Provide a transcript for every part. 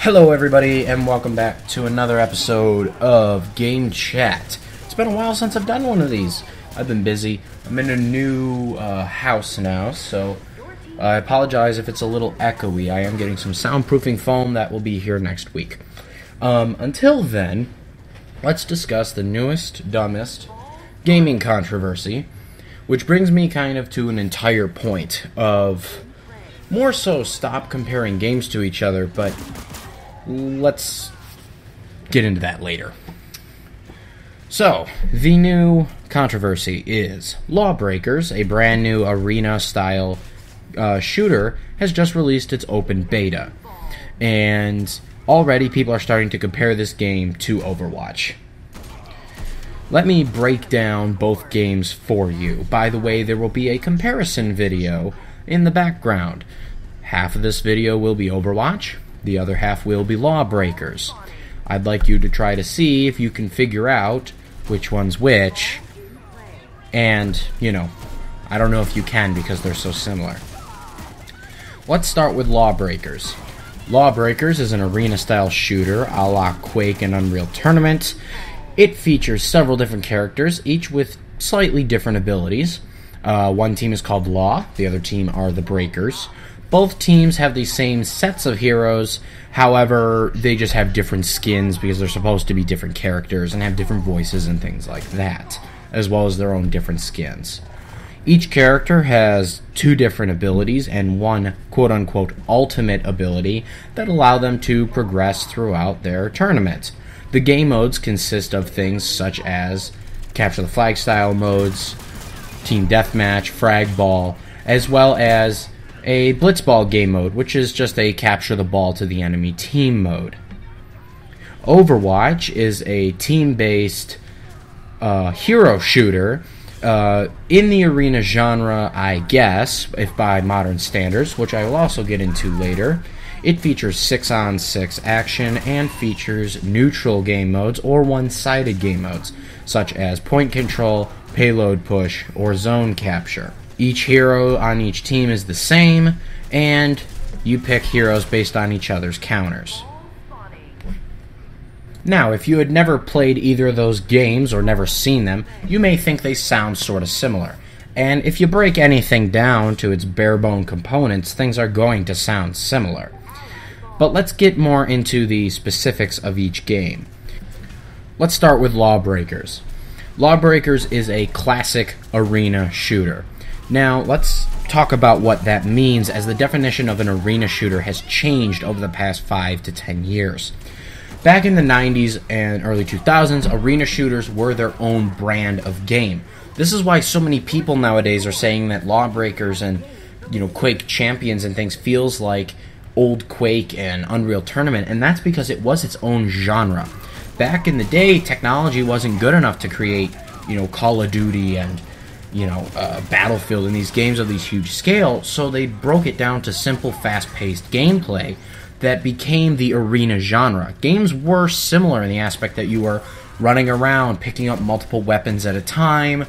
Hello everybody, and welcome back to another episode of Game Chat. It's been a while since I've done one of these. I've been busy. I'm in a new house now, so I apologize if it's a little echoey. I am getting some soundproofing foam that will be here next week. Until then, let's discuss the newest, dumbest gaming controversy, which brings me kind of to an entire point of more so stop comparing games to each other, but let's get into that later. So, the new controversy is Lawbreakers, a brand new arena-style shooter, has just released its open beta. And already people are starting to compare this game to Overwatch. Let me break down both games for you. By the way, there will be a comparison video in the background. Half of this video will be Overwatch. The other half will be Lawbreakers. I'd like you to try to see if you can figure out which one's which. And, I don't know if you can because they're so similar. Let's start with Lawbreakers. Lawbreakers is an arena-style shooter a la Quake and Unreal Tournament. It features several different characters, each with slightly different abilities. One team is called Law, the other team are the Breakers. Both teams have the same sets of heroes, however, they just have different skins because they're supposed to be different characters and have different voices and things like that, as well as their own different skins. Each character has two different abilities and one quote-unquote ultimate ability that allow them to progress throughout their tournament. The game modes consist of things such as capture the flag style modes, team deathmatch, frag ball, as well as a blitzball game mode, which is just a capture the ball to the enemy team mode. Overwatch is a team-based hero shooter in the arena genre, I guess, if by modern standards, which I will also get into later. It features 6-on-6 action and features neutral game modes or one-sided game modes, such as point control, payload push, or zone capture. Each hero on each team is the same, and you pick heroes based on each other's counters. Now, if you had never played either of those games or never seen them, you may think they sound sort of similar. And if you break anything down to its bare-bone components, things are going to sound similar. But let's get more into the specifics of each game. Let's start with Lawbreakers. Lawbreakers is a classic arena shooter. Now, let's talk about what that means, as the definition of an arena shooter has changed over the past 5 to 10 years. Back in the 90s and early 2000s, arena shooters were their own brand of game. This is why so many people nowadays are saying that Lawbreakers and, Quake Champions and things feels like old Quake and Unreal Tournament, and that's because it was its own genre. Back in the day, technology wasn't good enough to create, Call of Duty and Battlefield and these games of these huge scale, so they broke it down to simple, fast-paced gameplay that became the arena genre. Games were similar in the aspect that you were running around, picking up multiple weapons at a time,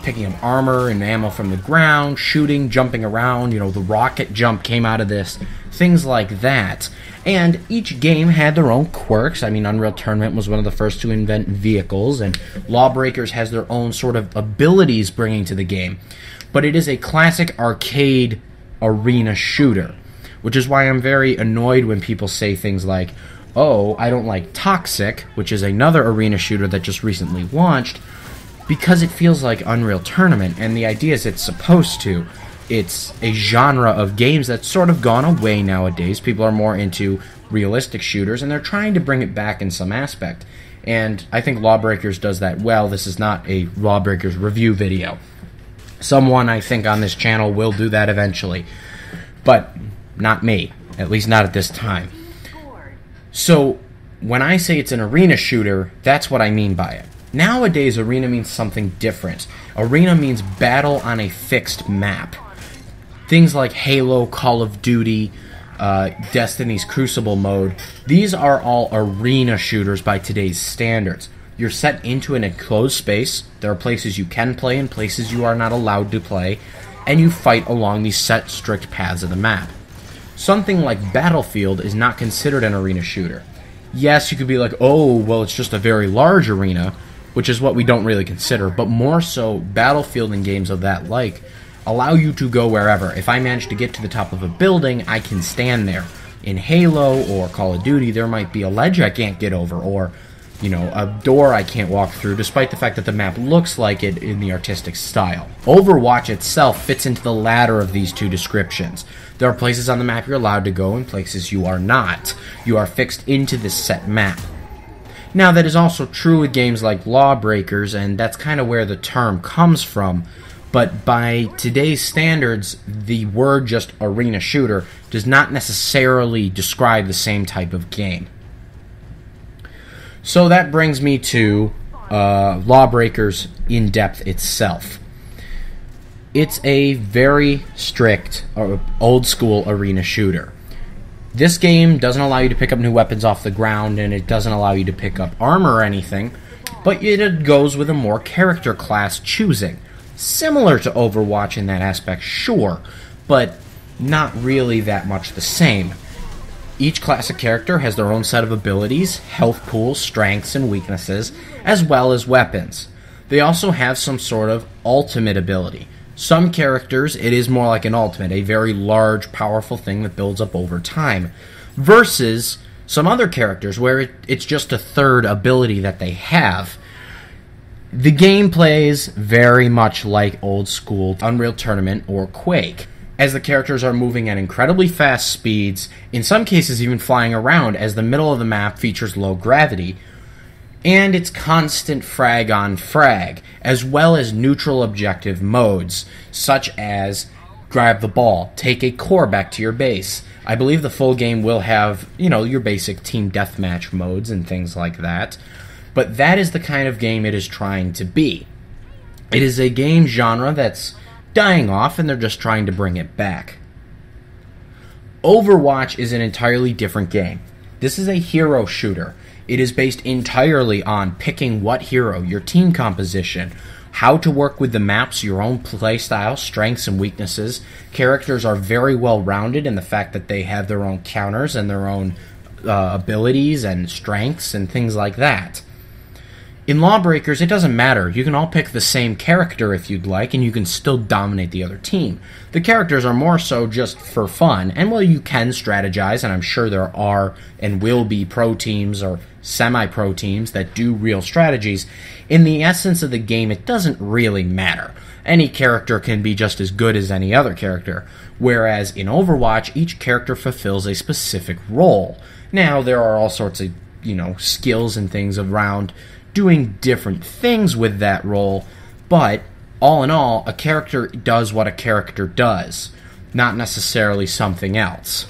picking up armor and ammo from the ground, shooting, jumping around, the rocket jump came out of this, things like that. And each game had their own quirks. I mean, Unreal Tournament was one of the first to invent vehicles, and Lawbreakers has their own sort of abilities bringing to the game. But it is a classic arcade arena shooter, which is why I'm very annoyed when people say things like, oh, I don't like Toxic, which is another arena shooter that just recently launched, because it feels like Unreal Tournament, and the idea is it's supposed to. It's a genre of games that's sort of gone away nowadays. People are more into realistic shooters, and they're trying to bring it back in some aspect. And I think Lawbreakers does that well. This is not a Lawbreakers review video. Someone, I think, on this channel will do that eventually. But not me. At least not at this time. So, when I say it's an arena shooter, that's what I mean by it. Nowadays, arena means something different. Arena means battle on a fixed map. Things like Halo, Call of Duty, Destiny's Crucible mode, these are all arena shooters by today's standards. You're set into an enclosed space, there are places you can play and places you are not allowed to play, and you fight along these set strict paths of the map. Something like Battlefield is not considered an arena shooter. Yes, you could be like, oh, well, it's just a very large arena, which is what we don't really consider, but more so, Battlefield and games of that like allow you to go wherever. If I manage to get to the top of a building, I can stand there. In Halo or Call of Duty, there might be a ledge I can't get over, or, you know, a door I can't walk through, despite the fact that the map looks like it in the artistic style. Overwatch itself fits into the latter of these two descriptions. There are places on the map you're allowed to go and places you are not. You are fixed into this set map. Now, that is also true with games like Lawbreakers, and that's kind of where the term comes from. But by today's standards, the word just arena shooter does not necessarily describe the same type of game. So that brings me to Lawbreakers in depth itself. It's a very strict, old school arena shooter. This game doesn't allow you to pick up new weapons off the ground, and it doesn't allow you to pick up armor or anything, but it goes with a more character class choosing. Similar to Overwatch in that aspect, sure, but not really that much the same. Each class of character has their own set of abilities, health pools, strengths, and weaknesses, as well as weapons. They also have some sort of ultimate ability. Some characters, it is more like an ultimate, a very large, powerful thing that builds up over time, versus some other characters where it's just a third ability that they have. The game plays very much like old school Unreal Tournament or Quake, as the characters are moving at incredibly fast speeds, in some cases even flying around as the middle of the map features low gravity, and it's constant frag on frag, as well as neutral objective modes, such as grab the ball, take a core back to your base. I believe the full game will have, you know, your basic team deathmatch modes and things like that. But that is the kind of game it is trying to be. It is a game genre that's dying off, and they're just trying to bring it back. Overwatch is an entirely different game. This is a hero shooter. It is based entirely on picking what hero, your team composition, how to work with the maps, your own playstyle, strengths and weaknesses. Characters are very well rounded in the fact that they have their own counters and their own abilities and strengths and things like that. In Lawbreakers, it doesn't matter. You can all pick the same character if you'd like, and you can still dominate the other team. The characters are more so just for fun, and while you can strategize, and I'm sure there are and will be pro teams or semi-pro teams that do real strategies, in the essence of the game, it doesn't really matter. Any character can be just as good as any other character, whereas in Overwatch, each character fulfills a specific role. Now, there are all sorts of, skills and things around doing different things with that role, but all in all, a character does what a character does, not necessarily something else.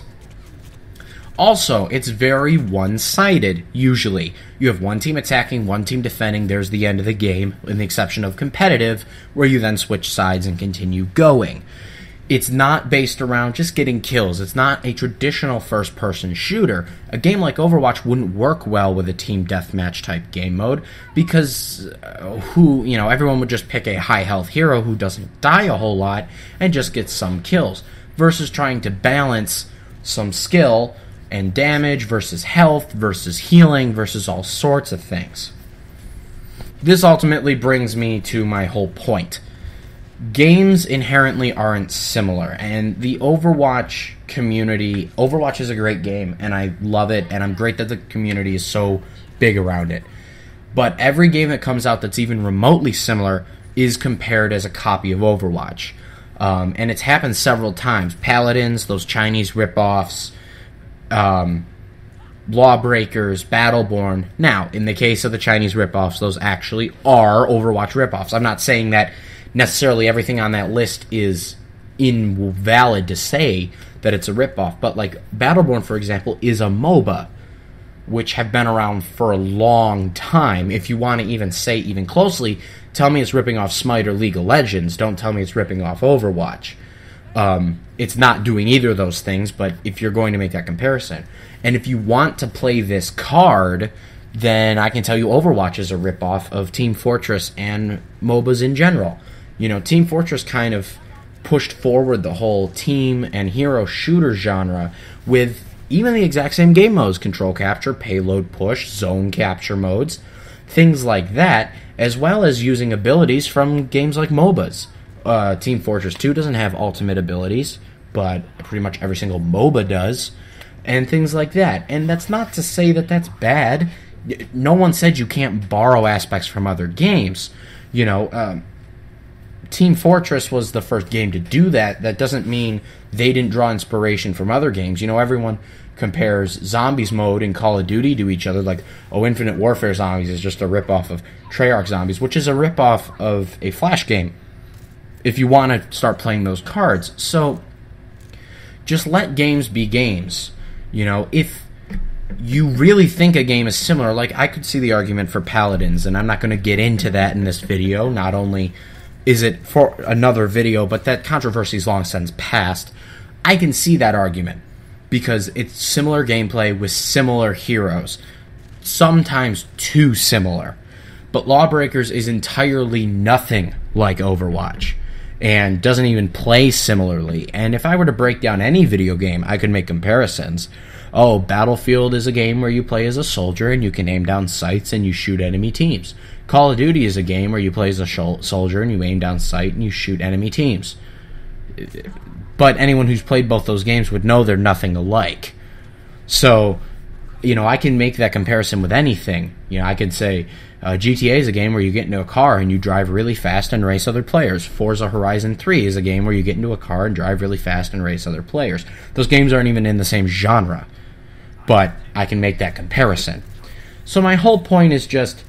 Also, it's very one-sided, usually. You have one team attacking, one team defending, there's the end of the game, with the exception of competitive, where you then switch sides and continue going. It's not based around just getting kills. It's not a traditional first-person shooter. A game like Overwatch wouldn't work well with a team deathmatch type game mode because everyone would just pick a high-health hero who doesn't die a whole lot and just gets some kills, versus trying to balance some skill and damage versus health versus healing versus all sorts of things. This ultimately brings me to my whole point. Games inherently aren't similar, and the Overwatch community, Overwatch is a great game, and I love it, and I'm great that the community is so big around it. But every game that comes out that's even remotely similar is compared as a copy of Overwatch. And it's happened several times. Paladins, those Chinese ripoffs, Lawbreakers, Battleborn. Now, in the case of the Chinese ripoffs, those actually are Overwatch ripoffs. I'm not saying that necessarily everything on that list is invalid to say that it's a ripoff, but like Battleborn, for example, is a MOBA, which have been around for a long time. If you want to even say even closely, tell me it's ripping off Smite or League of Legends. Don't tell me it's ripping off Overwatch. It's not doing either of those things, but if you're going to make that comparison. And if you want to play this card, then I can tell you Overwatch is a ripoff of Team Fortress and MOBAs in general. Team Fortress kind of pushed forward the whole team and hero shooter genre with even the exact same game modes: control capture, payload push, zone capture modes, things like that, as well as using abilities from games like MOBAs. Team Fortress 2 doesn't have ultimate abilities, but pretty much every single MOBA does, and things like that. And that's not to say that that's bad. No one said you can't borrow aspects from other games. You know, Team Fortress was the first game to do that. That doesn't mean they didn't draw inspiration from other games. You know, everyone compares Zombies mode in Call of Duty to each other, like, oh, Infinite Warfare Zombies is just a ripoff of Treyarch Zombies, which is a ripoff of a Flash game, if you want to start playing those cards. So just let games be games. You know, if you really think a game is similar, like, I could see the argument for Paladins, and I'm not going to get into that in this video. Not only is it for another video, but that controversy is long since past. I can see that argument because it's similar gameplay with similar heroes, sometimes too similar. But Lawbreakers is entirely nothing like Overwatch and doesn't even play similarly. And if I were to break down any video game, I could make comparisons. Oh, Battlefield is a game where you play as a soldier and you can aim down sights and you shoot enemy teams. Call of Duty is a game where you play as a soldier and you aim down sight and you shoot enemy teams. But anyone who's played both those games would know they're nothing alike. So, you know, I can make that comparison with anything. You know, I could say GTA is a game where you get into a car and you drive really fast and race other players. Forza Horizon 3 is a game where you get into a car and drive really fast and race other players. Those games aren't even in the same genre, but I can make that comparison. So my whole point is just,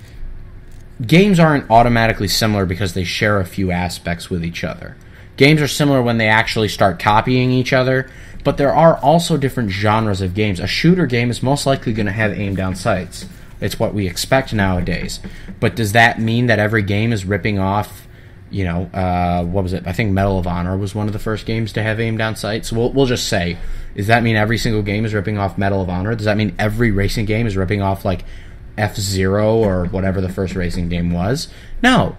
games aren't automatically similar because they share a few aspects with each other. Games are similar when they actually start copying each other, but there are also different genres of games. A shooter game is most likely going to have aim down sights. It's what we expect nowadays. But does that mean that every game is ripping off, you know, what was it? I think Medal of Honor was one of the first games to have aim down sights. We'll just say, does that mean every single game is ripping off Medal of Honor? Does that mean every racing game is ripping off, like, F-Zero or whatever the first racing game was? No.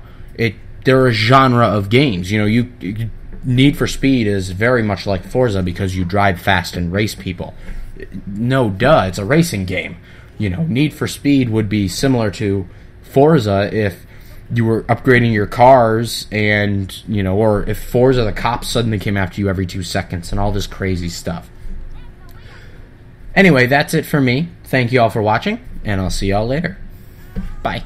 They're a genre of games. You know, Need for Speed is very much like Forza because you drive fast and race people. No, duh, it's a racing game. You know, Need for Speed would be similar to Forza if you were upgrading your cars and, you know, or if Forza, the cops suddenly came after you every 2 seconds and all this crazy stuff. Anyway, that's it for me. Thank you all for watching, and I'll see y'all later. Bye.